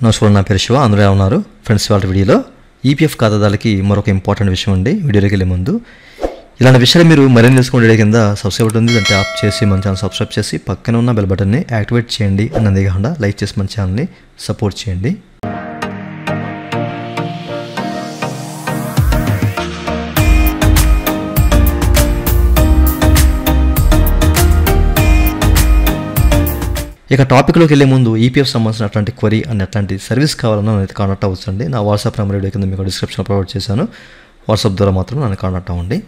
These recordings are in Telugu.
నమస్కారం, నా పేరు శివ. అందరూ ఎలా ఉన్నారు ఫ్రెండ్స్? వాళ్ళ వీడియోలో ఈపీఎఫ్ ఖాతాదారులకి మరొక ఇంపార్టెంట్ విషయం అండి. వీడియోలోకి వెళ్ళే ముందు ఇలాంటి విషయాలు మీరు మరిన్ని తెలుసుకునే కింద సబ్స్క్రైబ్ బటన్ ఉంది, దాన్ని ట్యాప్ చేసి మన ఛానల్ సబ్స్క్రైబ్ చేసి పక్కన ఉన్న బెల్ బటన్ని యాక్టివేట్ చేయండి. అన్నదే కాకుండా లైక్ చేసి మన ఛానల్ని సపోర్ట్ చేయండి. ఇక టాపిక్లోకి వెళ్ళే ముందు ఈపీఎఫ్ సంబంధించిన అట్లాంటి క్వరీ అండ్ అట్లాంటి సర్వీస్ కావాలన్నా నన్ను కాంటాక్ట్ అవ్వచ్చండి. నా వాట్సాప్ నెంబర్ వీడియో కింద మీకు డిస్క్రిప్షన్లో ప్రొవైడ్ చేశాను. వాట్సాప్ ద్వారా మాత్రం నన్ను కాంటాక్ట్ అవ్వండి.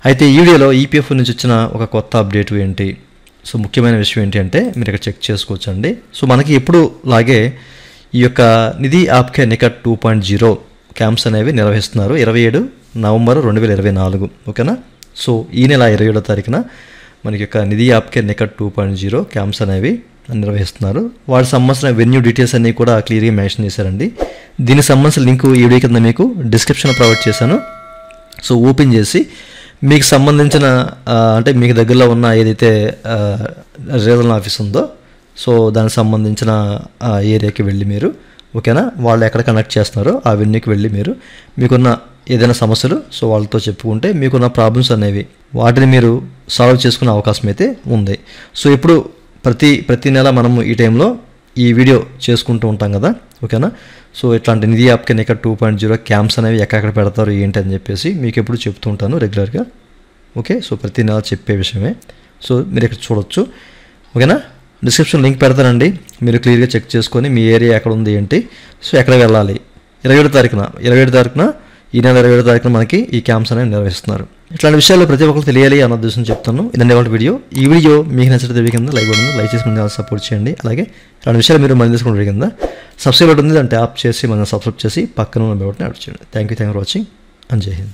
అయితే ఈ వీడియోలో ఈపీఎఫ్ నుంచి వచ్చిన ఒక కొత్త అప్డేట్ ఏంటి, సో ముఖ్యమైన విషయం ఏంటి అంటే మీరు ఇక్కడ చెక్ చేసుకోవచ్చండి. సో మనకి ఎప్పుడు లాగే ఈ యొక్క నిధి ఆప్కే నికట్ 2.0 క్యాంప్స్ అనేవి నిర్వహిస్తున్నారు 27 నవంబర్ 2024. ఓకేనా? సో ఈ నెల 27వ తారీఖున మనకి యొక్క నిధి ఆప్కే నికట్ 2.0 క్యాంప్స్ అనేవి నిర్వహిస్తున్నారు. వాటికి సంబంధించిన వెన్యూ డీటెయిల్స్ అన్నీ కూడా క్లియర్గా మెన్షన్ చేశారండి. దీనికి సంబంధించిన లింక్ ఈ వీడియో కింద మీకు డిస్క్రిప్షన్లో ప్రొవైడ్ చేశాను. సో ఓపెన్ చేసి మీకు సంబంధించిన అంటే మీకు దగ్గరలో ఉన్న ఏదైతే రీజనల్ ఆఫీస్ ఉందో సో దానికి సంబంధించిన ఏరియాకి వెళ్ళి మీరు ఓకేనా వాళ్ళు ఎక్కడ కనెక్ట్ చేస్తున్నారో ఆ వెన్యూకి వెళ్ళి మీరు మీకున్న ఏదైనా సమస్యలు సో వాళ్ళతో చెప్పుకుంటే మీకున్న ప్రాబ్లమ్స్ అనేవి వాటిని మీరు సాల్వ్ చేసుకునే అవకాశం అయితే ఉంది. సో ఇప్పుడు ప్రతి నెల మనము ఈ టైంలో ఈ వీడియో చేసుకుంటూ ఉంటాం కదా, ఓకేనా? సో ఇట్లాంటి నిధి ఆప్కే నికట్ 2.0 క్యాంప్స్ అనేవి ఎక్కడెక్కడ పెడతారు ఏంటి అని చెప్పేసి మీకు ఎప్పుడు చెప్తూ ఉంటాను రెగ్యులర్గా. ఓకే, సో ప్రతి నెల చెప్పే విషయమే. సో మీరు ఇక్కడ చూడొచ్చు, ఓకేనా? డిస్క్రిప్షన్ లింక్ పెడతానండి, మీరు క్లియర్గా చెక్ చేసుకొని మీ ఏరియా ఎక్కడ ఉంది ఏంటి, సో ఎక్కడ వెళ్ళాలి. 27వ తారీఖున ఈ నెల 27వ తారీఖున మనకి ఈ క్యాంప్స్ అనేవి నిర్వహిస్తున్నారు. ఇట్లాంటి విషయాలు ప్రతి ఒక్కరు తెలియాలి అన్న ఉద్దేశం చెప్తాను. ఇదండి వాళ్ళ వీడియో. ఈ వీడియో మీకు నచ్చితే కింద లైక్ బటన్ లైక్ చేసి మన సపోర్ట్ చేయండి. అలాగే ఇలాంటి విషయాలు మీరు మనం తెలుసుకునే కింద సబ్స్క్రైబ్ బటన్ ఉంది, దాన్ని ట్యాప్ చేసి మనం సబ్స్క్రైబ్ చేసి పక్కన ఉన్న బటన్ యాడ్ చేయండి. Thank you for watching and జై హింద్.